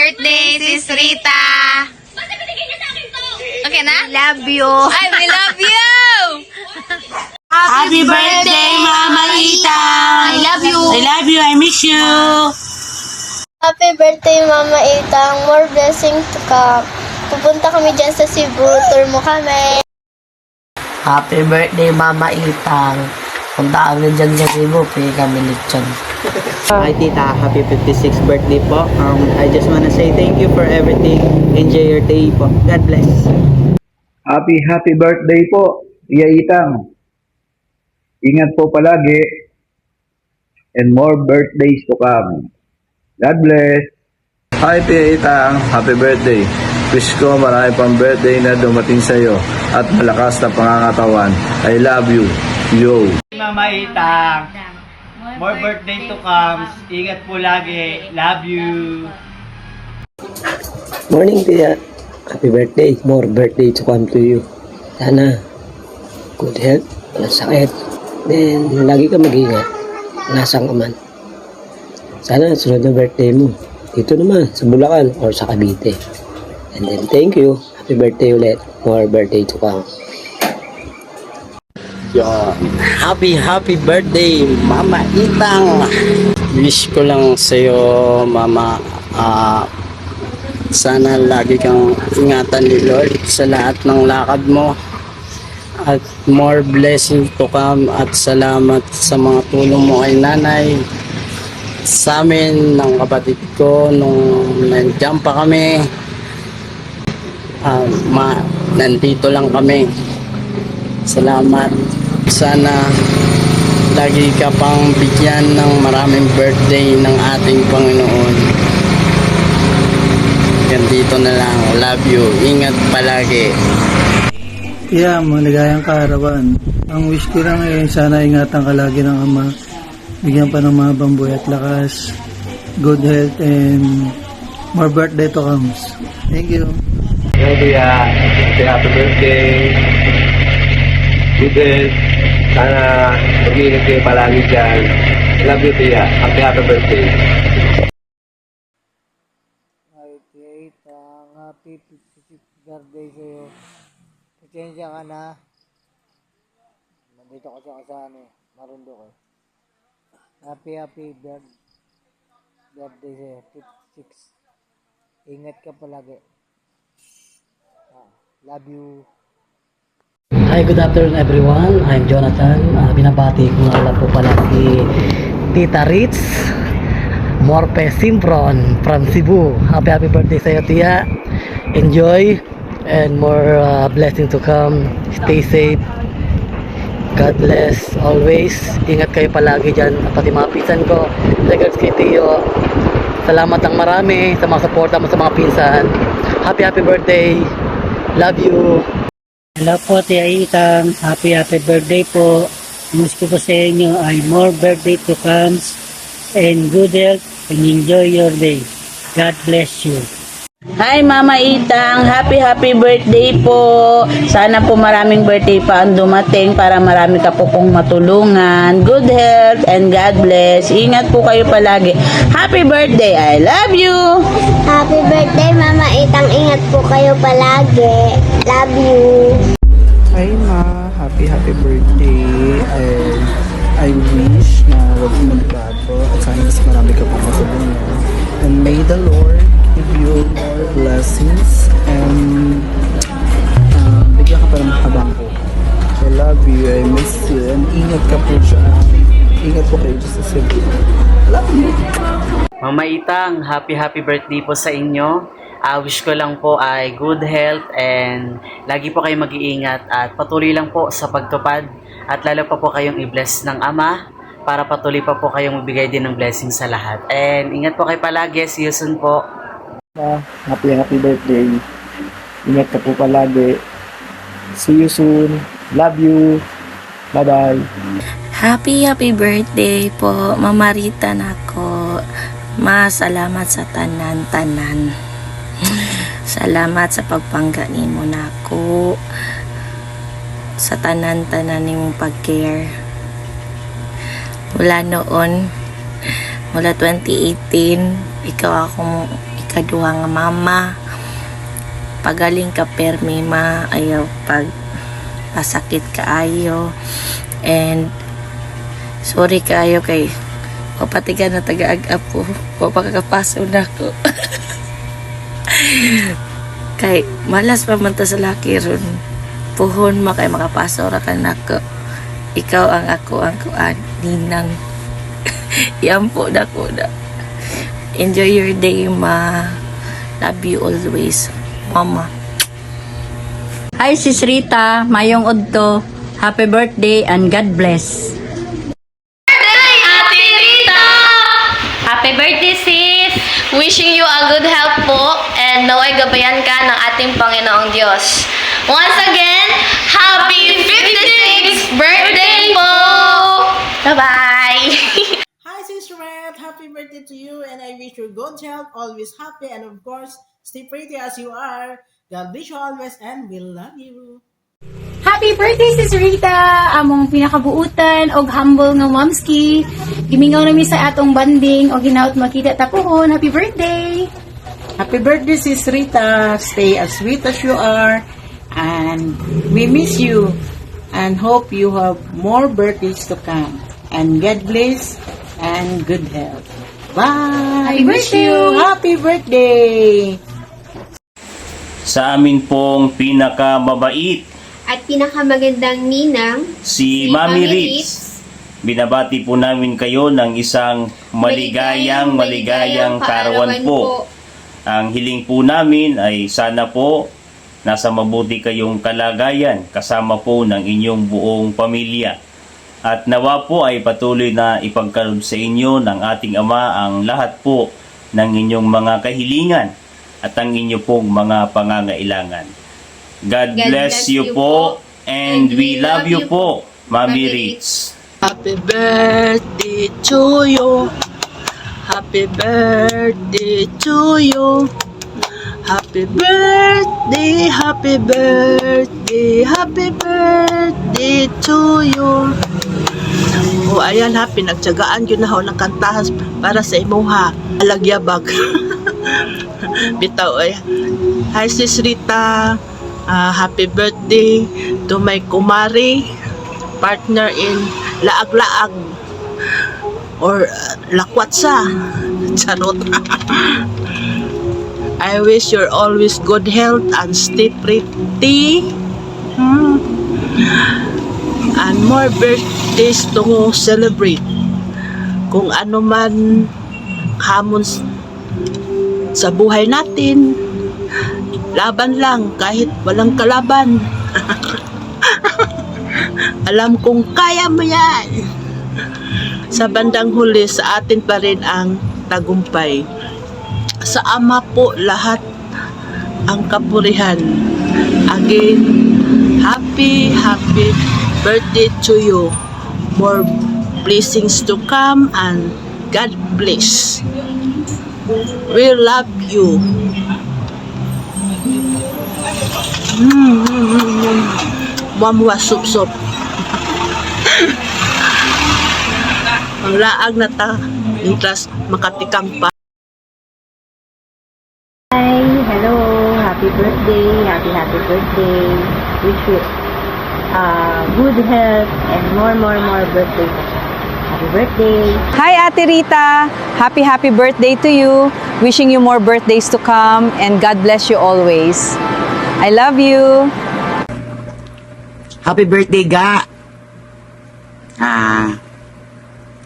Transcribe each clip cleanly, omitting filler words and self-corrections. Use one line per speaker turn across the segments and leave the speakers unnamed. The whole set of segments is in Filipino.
birthday, Sis Rita! Okay na?
Love you.
Ay, we love you!
Happy birthday, Mama Ita!
I love you.
I love you. I miss you.
Happy birthday, Mama Itang. More blessings to come. Pupunta kami dyan sa Cebu. Tour mo kami.
Happy birthday, Mama Itang. Punta kami dyan sa Cebu. Pili kami lechon.
Hi Tita, happy 56th birthday po. I just wanna say thank you for everything. Enjoy your day po. God bless.
Happy birthday po, Tia Itang. Ingat po palagi and more birthdays to come. God bless.
Hi Tia Itang, happy birthday. Wish ko marami pang birthday na dumating sa iyo at malakas na pangangatawan. I love you. Yo.
Mama Itang, more birthday to come. Ingat po lagi. Love you.
Morning, Tia. Happy birthday. More birthday to come to you. Sana good health, walang sakit. Then, lagi ka mag-ingat. Nasaan ka man. Sana sunod na birthday mo. Dito naman, sa Bulacan or sa Cavite. And then, thank you. Happy birthday ulit. More birthday to come.
Happy birthday, Mama Itang. Wish ko lang sa'yo, Mama, sana lagi kang ingatan ni Lord sa lahat ng lakad mo. At more blessings to come. At salamat sa mga tulong mo kay nanay, sa amin, ng kapatid ko, nung nandiyan pa kami. Nandito lang kami. Salamat. Sana lagi ka pang bigyan ng maraming birthday ng ating Panginoon. Ganito na lang. Love you. Ingat palagi.
Yeah, maligayang kaarawan. Ang wish ko lang ngayon, sana ingatan ka lagi ng Ama. Bigyan pa ng mahabang buhay at lakas, good health, and more birthday to come. Thank you.
Hello Tia, happy birthday. Good day. Sana mag-iingat kayo palagi dyan. Love you Tia. Happy birthday.
Hi Tita, happy 56th birthday sa'yo. Pasensya ka na. Nandito kasi ako sa Marundo ko. Happy birthday sa'yo. 56. Ingat ka palagi. Love you.
Hi, good afternoon everyone. I'm Jonathan. Binabati ko nga lang po pala si Tita Ritz Morpe Simpron from Cebu. Happy birthday sa iyo, Tia. Enjoy and more blessing to come. Stay safe. God bless always. Ingat kayo palagi dyan. Pati mga pinsan ko. Regards kay Tio. Salamat ng marami sa mga suporta mo sa mga pinsan. Happy birthday. Love you.
Hello po, Tia Itang. Happy birthday po. Wish ko po sa inyo ay more birthday to come and good health and enjoy your day. God bless you.
Hi Mama Itang, happy birthday po. Sana po maraming birthday pa ang dumating para marami ka po pong matulungan. Good health and God bless. Ingat po kayo palagi. Happy birthday. I love you.
Happy birthday, Mama Itang. Ingat po kayo palagi. Love you.
Hi Ma, happy birthday. I wish na wag mo magbago at sana mas marami ka pang matulungan. And may the Lord give you more blessings and bigyan ka pa ng habang po. I love you, I miss you, and ingat ka po siya. Ingat po kayo sa Cebu. Love you.
Mama Itang, happy birthday po sa inyo. Wish ko lang po ay good health and lagi po kayong mag-iingat at patuloy lang po sa pagtupad at lalo pa po kayong i-bless ng Ama para patuloy pa po kayong magbigay din ng blessing sa lahat. And ingat po kayo palagi. See you soon po.
Happy birthday. Ingat ka po palagi. See you soon. Love you. Bye-bye.
Happy birthday po, Mama Rita nako. Salamat sa tanan-tanan. Salamat sa pagpanggani mo nako. Sa tanan-tanan nimong pag-care. Mula noon, mula 2018, ikaw ikaduha nga mama. Pagaling ka permi ma, ayaw pag pasakit kaayo. And sorry kaayo kay papatigan na taga-agap po. Papakakapaso na ko. Kay malas pa man ta sa laki ron. Puhon ma kay makapaso ra ka nako. Ikaw ang ako ang kuan ninang. Yampo na ko na. Enjoy your day ma. Love you always, mama.
Hi Sis Rita, mayong udto. Happy birthday and God bless.
Ate Rita!
Happy birthday, sis! Wishing you a good health po and naway gabayan ka ng ating Panginoong Diyos. Once again, happy 56th birthday po! Bye-bye!
Hi, Sis Red! Happy birthday to you and I wish you good health, always happy, and of course, stay pretty as you are. God bless you always and we love you.
Happy birthday Sis Rita, among pinakabuutan og humble nga momski. Gimingaw nami sa atong banding og hinaut makita ta pohon. Happy birthday.
Happy birthday, Sis Rita. Stay as sweet as you are. And we miss you. And hope you have more birthdays to come. And God bless and good health. Bye!
Happy
Miss
birthday!
you! Happy birthday!
Sa amin pong pinakamabait,
At pinakamagandang ninang,
si Mami Ritz. Binabati po namin kayo ng isang maligayang kaarawan po. Ang hiling po namin ay sana po nasa mabuti kayong kalagayan kasama po ng inyong buong pamilya. At nawa po ay patuloy na ipagkaloob sa inyo ng ating Ama ang lahat po ng inyong mga kahilingan at ang inyo pong mga pangangailangan. God bless you po and we love you po, Mami Ritz.
Happy birthday to you. Happy birthday to you. Happy birthday, happy birthday, happy birthday to you. O ayan ha, pinagtsagaan yun na ho ng kantahas para sa imuha. Alagyabag. Bitaw ay. Hi Sis Rita. Happy birthday to my kumari, partner in laag-laag or lakwatsa. Charot. I wish you're always good health and stay pretty. And more birthdays to celebrate. Kung ano man hamon sa buhay natin, laban lang kahit walang kalaban. Alam kong kaya mo yan. Sa bandang huli, sa atin pa rin ang tagumpay. Sa Ama po lahat ang kapurihan. Again, happy birthday to you. More blessings to come and God bless. We love you. Mamwa sup-sup. Ang laag na ta, intras makatikang pa.
Hi, hello. Happy birthday. Happy birthday. Wish you good health and more birthday. Happy birthday.
Hi Ate Rita! Happy birthday to you. Wishing you more birthdays to come and God bless you always. I love you.
Happy birthday, Ga!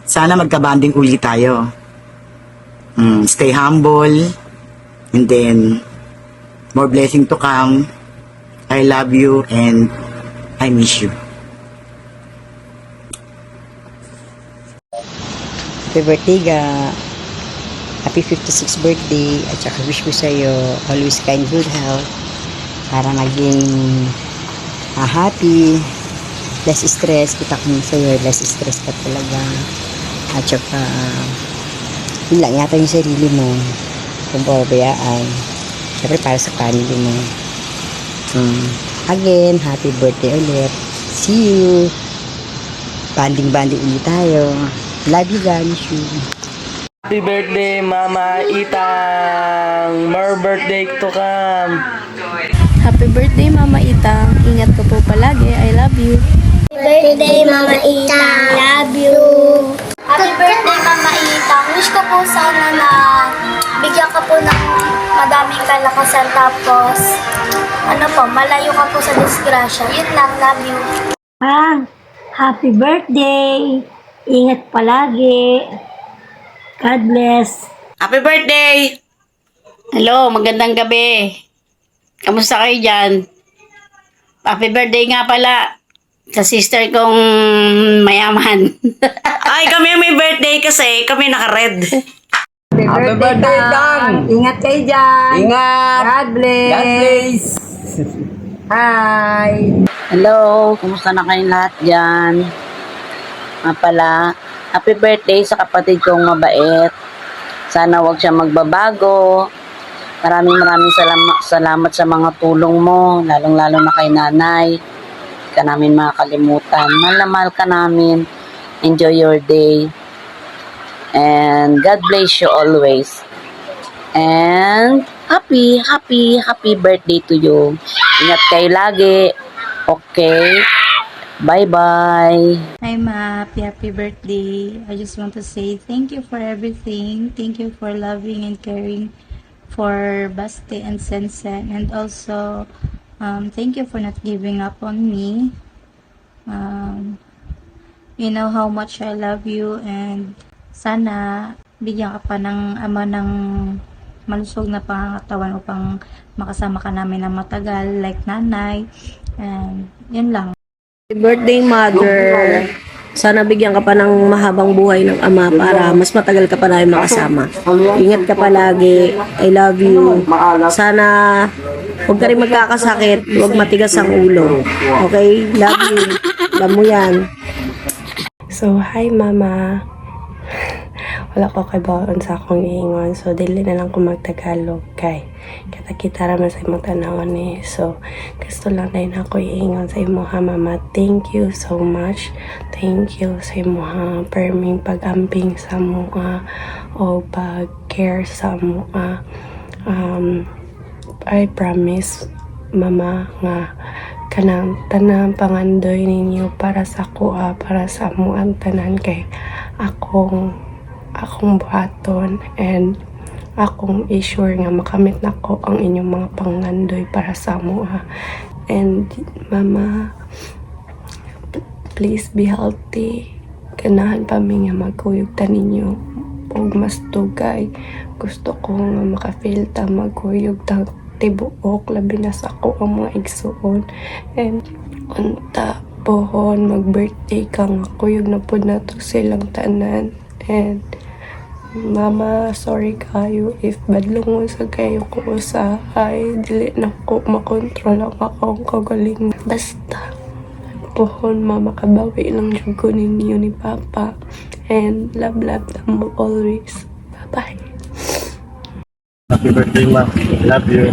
Sana magka-banding ulit tayo. Stay humble. And then, more blessing to come. I love you and I miss you.
Happy birthday, Ga! Happy 56th birthday. At saka wish ko sa'yo always kind, good health. Para maging happy, less stress. Kita ko sa'yo, less stress ka talaga. At saka, yun lang yata yung sarili mo. Kung pabayaan. Siyempre para sa family mo. Again, happy birthday ulit. See you. Banding ulit tayo. Love you guys.
Happy birthday, Mama Itang!
birthday to come.
Happy birthday, Mama Itang. Ingat ka po palagi. I love you.
Birthday, Mama Itang. Love you. Happy birthday, Mama Itang. Wish ko po sana na bigyan ka po ng madaming kalakasan tapos malayo ka po sa disgrasya. Yun lang, love you.
Happy birthday. Ingat palagi. God bless.
Happy birthday! Hello, magandang gabi. Kamusta kayo dyan? Happy birthday nga pala sa sister kong mayaman. Ay, kami may birthday kasi kami naka-red.
Happy birthday, Tang!
Ingat kayo dyan.
Ingat!
God bless.
God bless!
Hi.
Hello, kumusta na kayong lahat dyan? Nga pala, happy birthday sa kapatid kong mabait. Sana wag siya magbabago. Maraming salamat sa mga tulong mo, lalong-lalo na kay nanay. Hindi ka namin makakalimutan. Mahal na mahal ka namin. Enjoy your day. And God bless you always. And happy birthday to you. Ingat kayo lagi. Okay? Bye-bye.
Hi, Ma. Happy birthday. I just want to say thank you for everything. Thank you for loving and caring for Basti and Sensen. And also, thank you for not giving up on me. You know how much I love you and sana bigyan ka pa ng ama ng malusog na pangangatawan upang makasama ka namin ng matagal like nanay. And yun lang.
Birthday, Mother. Sana bigyan ka pa ng mahabang buhay ng ama para mas matagal ka pa namin makasama. Ingat ka palagi. I love you. Sana huwag ka rin magkakasakit. Huwag matigas ang ulo. Okay? Love you. Alam mo yan.
So, hi, Mama. Wala ko kay baon sa akong iingon. So, dili na lang ko magtagalog kay kita raman sa imong tanawon ni. So, gusto lang dahil ako iingon sa imo ha, Mama. Thank you so much. Thank you sa imo ha. Perming pag-amping sa mua o pag-care sa mua. I promise, Mama, nga kanang tanang pangandoy ninyo para sa kuha, para sa amuang tanan kay akong buhaton and akong i-sure nga makamit na ko ang inyong mga pangandoy para sa amuha. And Mama, please be healthy. Ganahan pa mi nga magkuyog ta ninyo og mas tugay. Gusto ko nga makafeel ta magkuyog ta tibuok labi na sa ako ang mga igsuon. And unta pohon mag-birthday ka nga kuyog na po na to silang tanan. And Mama, sorry kayo if badlungon sa kayo ko sa dili na ko makontrol ang akong kagaling. Basta pohon Mama, kabawi lang jud ko ninyo ni Papa. And love them always. Bye-bye.
Happy birthday, Ma. Love you.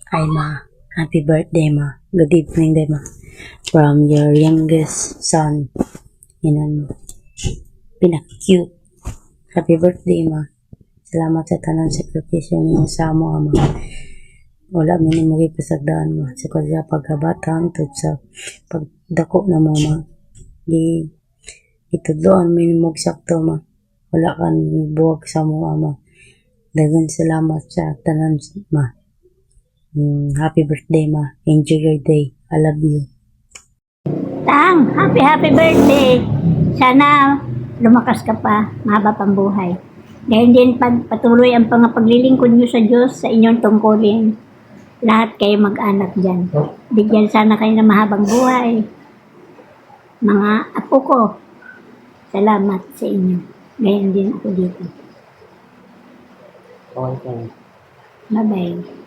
Hi, Ma. Happy birthday, Ma. Good evening, day, Ma. From your youngest son. Pinak-cute. Happy birthday, Ma. Salamat sa tanang sakripisyo niyo sa amo, Ma. Wala minimo pasagdaan, Ma. Sa kanya pagkabatang tut sa pagdako na mo, Ma. Itudloan minimo sakto, Ma. Wala kan buwag sa mo, Ma. Dagan salamat sa tanan, Ma. Happy birthday, Ma. Enjoy your day. I love you.
Tang, happy birthday. Sana lumakas ka pa, mahaba pang buhay. Dahil din patuloy ang paglilingkod niyo sa Diyos sa inyong tungkulin. Lahat kayo mag-anak dyan. Bigyan sana kayo ng mahabang buhay. Mga apo ko, salamat sa inyo. Gayon din ako dito. Bye-bye.